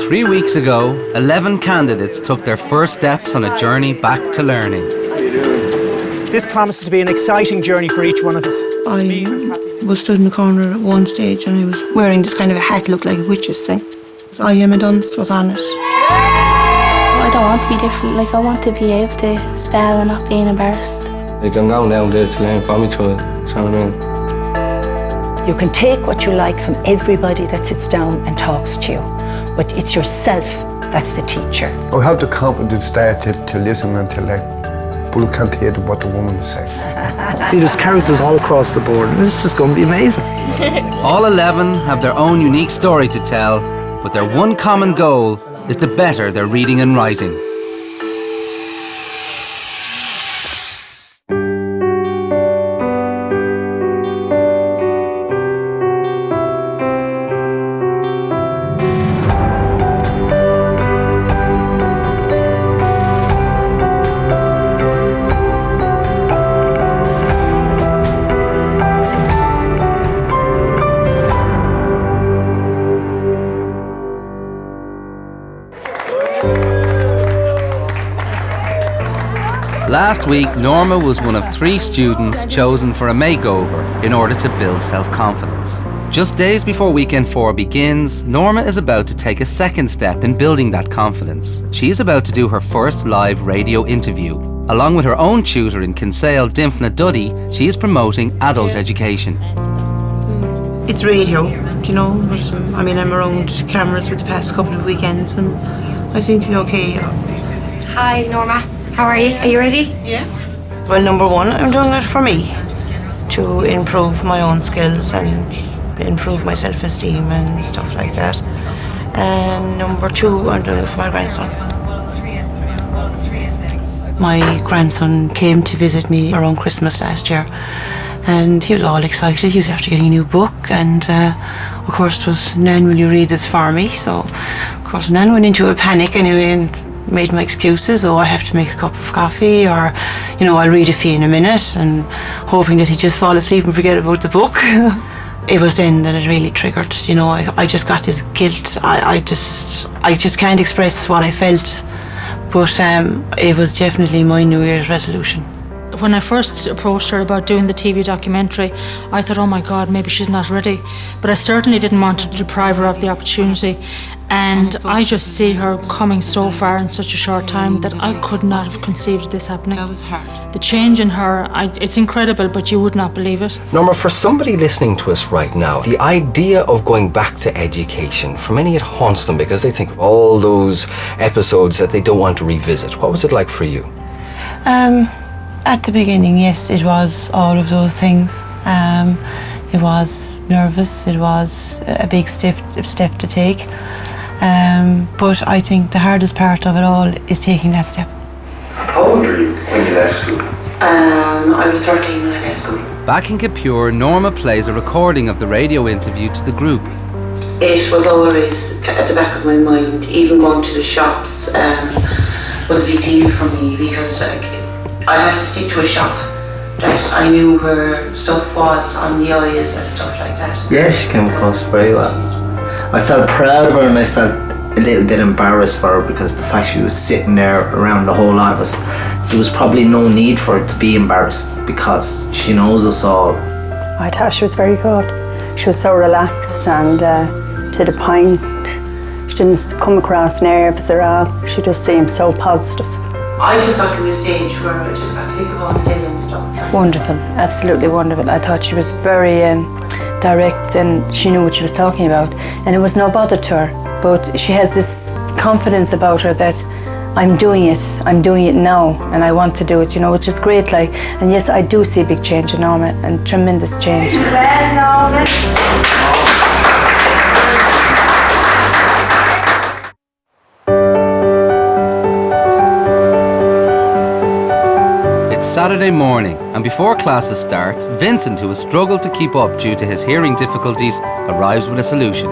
3 weeks ago, 11 candidates took their first steps on a journey back to learning. This promises to be an exciting journey for each one of us. I was stood in the corner at one stage and I was wearing this kind of a hat, looked like a witch's thing. I am a dunce was on it. I don't want to be different, like I want to be able to spell and not being embarrassed. Like I'm now there to learn from each other, you know what I mean? You can take what you like from everybody that sits down and talks to you, but it's yourself that's the teacher. I have the confidence there to listen and to learn, but I can't hear what the woman is saying. See, there's characters all across the board, and it's just going to be amazing. All 11 have their own unique story to tell, but their one common goal is to better their reading and writing. Last week, Norma was one of 3 students chosen for a makeover in order to build self-confidence. Just days before weekend 4 begins, Norma is about to take a second step in building that confidence. She is about to do her first live radio interview. Along with her own tutor in Kinsale, Dymphna Duddy, she is promoting adult education. It's radio, you know, but I'm around cameras with the past couple of weekends and I seem to be okay. Hi, Norma. How are you? Are you ready? Yeah. Well, number one, I'm doing it for me, to improve my own skills and improve my self-esteem and stuff like that. And number 2, I'm doing it for my grandson. My grandson came to visit me around Christmas last year and he was all excited. He was after getting a new book and of course it was, Nan, will you read this for me? So of course Nan went into a panic anyway and made my excuses. I have to make a cup of coffee, or I'll read a few in a minute, and hoping that he'd just fall asleep and forget about the book. It was then that it really triggered. I just got this guilt. I just can't express what I felt, but it was definitely my New Year's resolution. When I first approached her about doing the TV documentary, I thought, oh my God, maybe she's not ready. But I certainly didn't want to deprive her of the opportunity. And I just see her coming so far in such a short time that I could not have conceived this happening. That was hard. The change in her, it's incredible, but you would not believe it. Norma, for somebody listening to us right now, the idea of going back to education, for many it haunts them because they think of all those episodes that they don't want to revisit. What was it like for you? At the beginning, yes, it was all of those things. It was nervous, it was a big step to take. But I think the hardest part of it all is taking that step. How old were you when you left school? I was 13 when I left school. Back in Capure, Norma plays a recording of the radio interview to the group. It was always at the back of my mind. Even going to the shops was a big deal for me because I'd have to stick to a shop that I knew where stuff was on the aisles and stuff like that. Yeah, she came across very well. I felt proud of her and I felt a little bit embarrassed for her because the fact she was sitting there around the whole lot of us, there was probably no need for her to be embarrassed because she knows us all. I thought she was very good. She was so relaxed and to the point. She didn't come across nervous at all. She just seemed so positive. I just got to a stage where I just got sick of all the day and stuff. Wonderful, absolutely wonderful. I thought she was very direct and she knew what she was talking about. And it was no bother to her. But she has this confidence about her that I'm doing it now and I want to do it, which is great. And yes, I do see a big change in Norma and tremendous change. Well, Norma. Saturday morning, and before classes start, Vincent, who has struggled to keep up due to his hearing difficulties, arrives with a solution.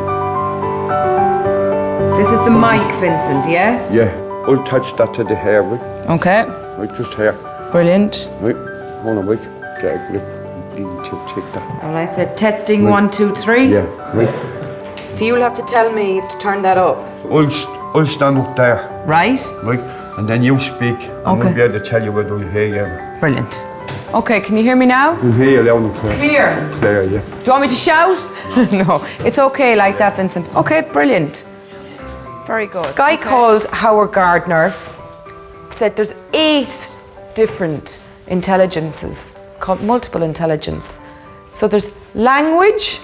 This is the mic, Vincent, yeah? Yeah, I'll touch that to the hair, right? Okay. Right, just here. Brilliant. Right, hold on, right. Get a grip. Take that. And I said testing, right. 1, 2, 3. Yeah, right. So you'll have to tell me, you have to turn that up. I'll stand up there. Right? Right? And then you speak. And we'll be able to tell you whether we hear you. Brilliant. Okay, can you hear me now? We'll hear you loud and clear. Clear? Clear, yeah. Do you want me to shout? No, it's okay like that, Vincent. Okay, brilliant. Very good. This guy called Howard Gardner said there's 8 different intelligences, called multiple intelligence. So there's language,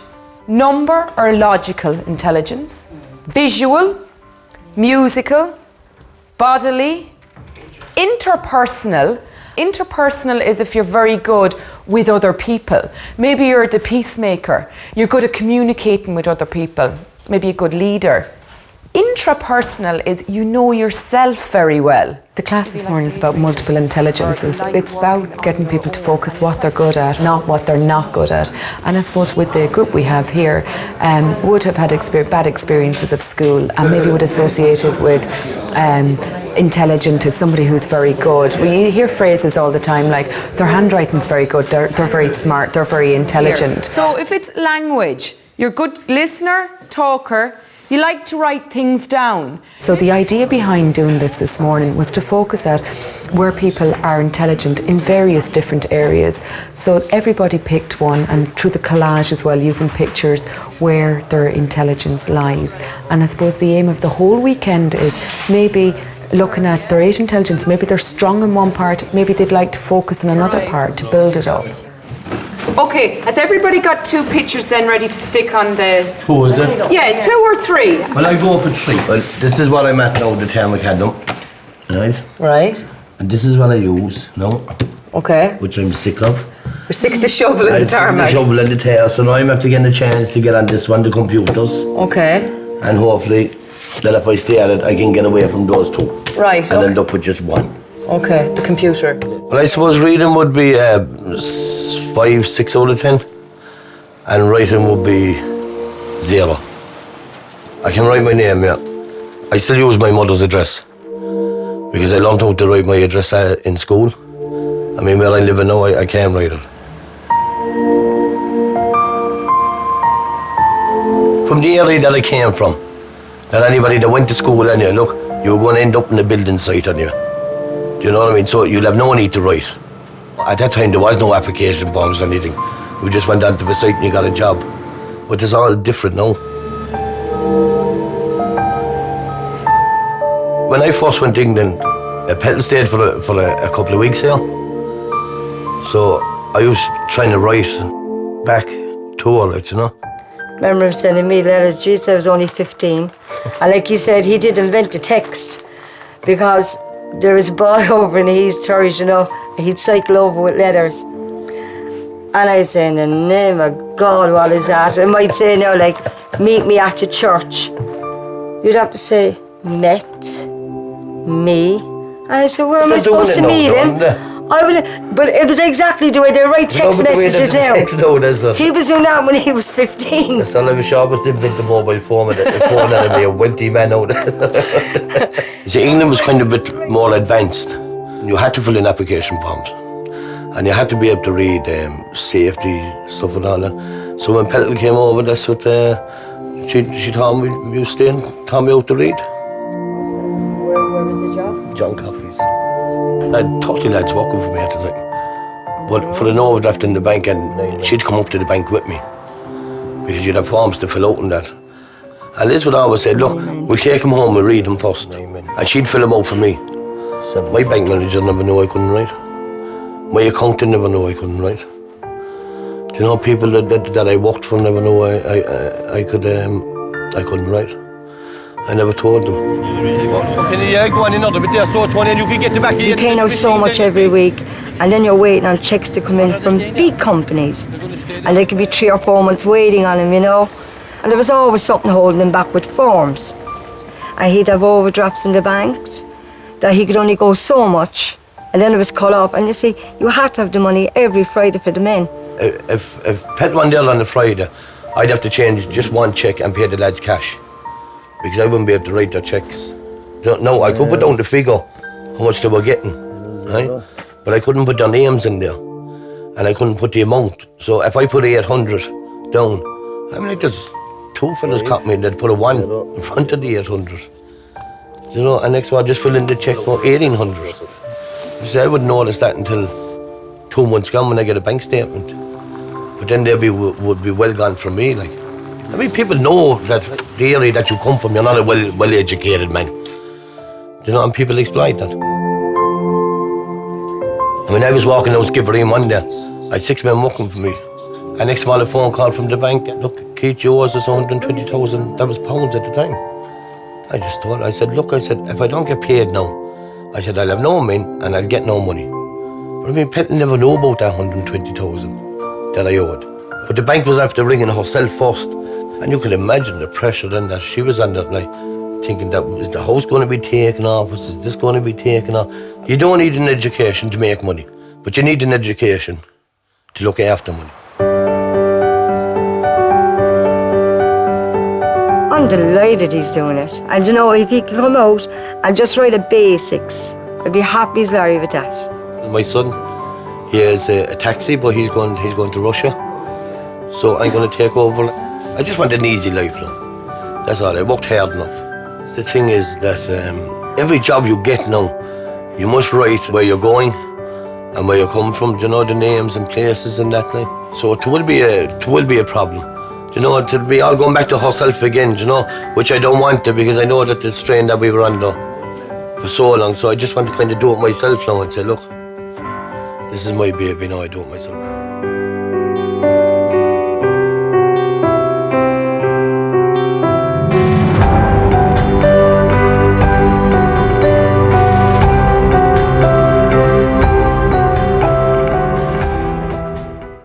number or logical intelligence, visual, musical, bodily, interpersonal. Interpersonal is if you're very good with other people. Maybe you're the peacemaker. You're good at communicating with other people. Maybe a good leader. Intrapersonal is you know yourself very well. The class this morning is about multiple intelligences. It's about getting people to focus what they're good at, not what they're not good at. And I suppose with the group we have here, would have had bad experiences of school and maybe would associate it with intelligent as somebody who's very good. We hear phrases all the time like their handwriting's very good, they're very smart, they're very intelligent. So if it's language, you're a good listener, talker, you like to write things down. So the idea behind doing this morning was to focus at where people are intelligent in various different areas. So everybody picked one, and through the collage as well, using pictures where their intelligence lies. And I suppose the aim of the whole weekend is maybe looking at their 8 intelligence, maybe they're strong in one part, maybe they'd like to focus on another part to build it up. Okay, has everybody got 2 pictures then ready to stick on the... 2, is it? Yeah, 2 or 3. Well, I go for 3. Well, this is what I'm at now, the Tarmac Adam. Right? Right. And this is what I use now. Okay. Which I'm sick of. You're sick of the shovel and the tarmac. The shovel and the tear, so now I'm after getting a chance to get on this one, the computers. Okay. And hopefully, that if I stay at it, I can get away from those 2. Right, and end up with just 1. Okay, the computer. Well, I suppose reading would be 5, 6 out of 10. And writing would be 0. I can write my name, yeah. I still use my mother's address. Because I learned how to write my address in school. I mean, where I live now, I can write it. From the area that I came from, that anybody that went to school and look, you're going to end up in a building site on you. Do you know what I mean? So you'll have no need to write. At that time, there was no application forms or anything. We just went onto the site and you got a job. But it's all different now. When I first went to England, Petal stayed for a couple of weeks here. So I was trying to write back to her, like, you know. I remember him sending me letters. Jesus, I was only 15. And like he said, he did invent the text because there was a boy over in East Turrish, you know, he'd cycle over with letters. And I'd say, in the name of God, what is that? I might say now, like, meet me at your church. You'd have to say, met me. And I said, where am I supposed to meet him? But it was exactly the way they write text messages now. He was doing that when he was 15. That's all I was sure was the mobile phone and be a wealthy man out. See, England was kind of a bit more advanced. You had to fill in application forms. And you had to be able to read safety stuff and all that. So when Petal came over, that's what she taught me, you stay and taught me how to read. Where was the job? John Coffey's. I had 30 lads working for me at the time. But for an overdraft in the bank, and she'd come up to the bank with me. Because you'd have forms to fill out and that. And Liz would always say, look, we'll take them home, we'll read them first. And she'd fill them out for me. My bank manager never knew I couldn't write. My accountant never knew I couldn't write. Do you know, people that I worked for never knew I couldn't write. I never told them. Okay, go on another bit there, so it's one and you can get the back. You pay now so much every week, and then you're waiting on checks to come in from big companies. And there could be 3 or 4 months waiting on them, you know. And there was always something holding him back with forms. And he'd have overdrafts in the banks that he could only go so much. And then it was cut off. And you see, you had to have the money every Friday for the men. If Pet went there on the Friday, I'd have to change just 1 cheque and pay the lads cash. Because I wouldn't be able to write their cheques. No, I could put down the figure, how much they were getting, right? But I couldn't put their names in there. And I couldn't put the amount. So if I put 800 down, I mean, two fellas caught me and they'd put a 1 in front of the 800. You know, and next one I just fill in the cheque for 1800. So I wouldn't notice that until 2 months gone when I get a bank statement. But then they would be well gone from me. Like, I mean, people know that the area that you come from, you're not a well-educated man. You know, and people exploit that. I mean, I was walking down Skippereen one day. I had 6 men working for me. And next time I had a phone call from the bank. Look, Keith, you owes us 120,000. That was pounds at the time. I just thought, I said, look, I said, if I don't get paid now, I said, I'll have no men and I'll get no money. But I mean, Petal never knew about that 120,000 that I owed. But the bank was after ringing herself first. And you can imagine the pressure then that she was under, like, thinking that is the house going to be taken off, is this going to be taken off? You don't need an education to make money, but you need an education to look after money. I'm delighted he's doing it. And you know, if he can come out and just write a basics, I'd be happy as Larry with that. My son, he has a taxi, but he's going to Russia. So I'm going to take over. I just want an easy life now. That's all. I worked hard enough. The thing is that every job you get now, you must write where you're going and where you come from, you know, the names and places and that. Like. So it will be a problem. You know, it'll be all going back to herself again, you know, which I don't want to because I know that the strain that we were under for so long. So I just want to kind of do it myself now and say, look, this is my baby now, I do it myself.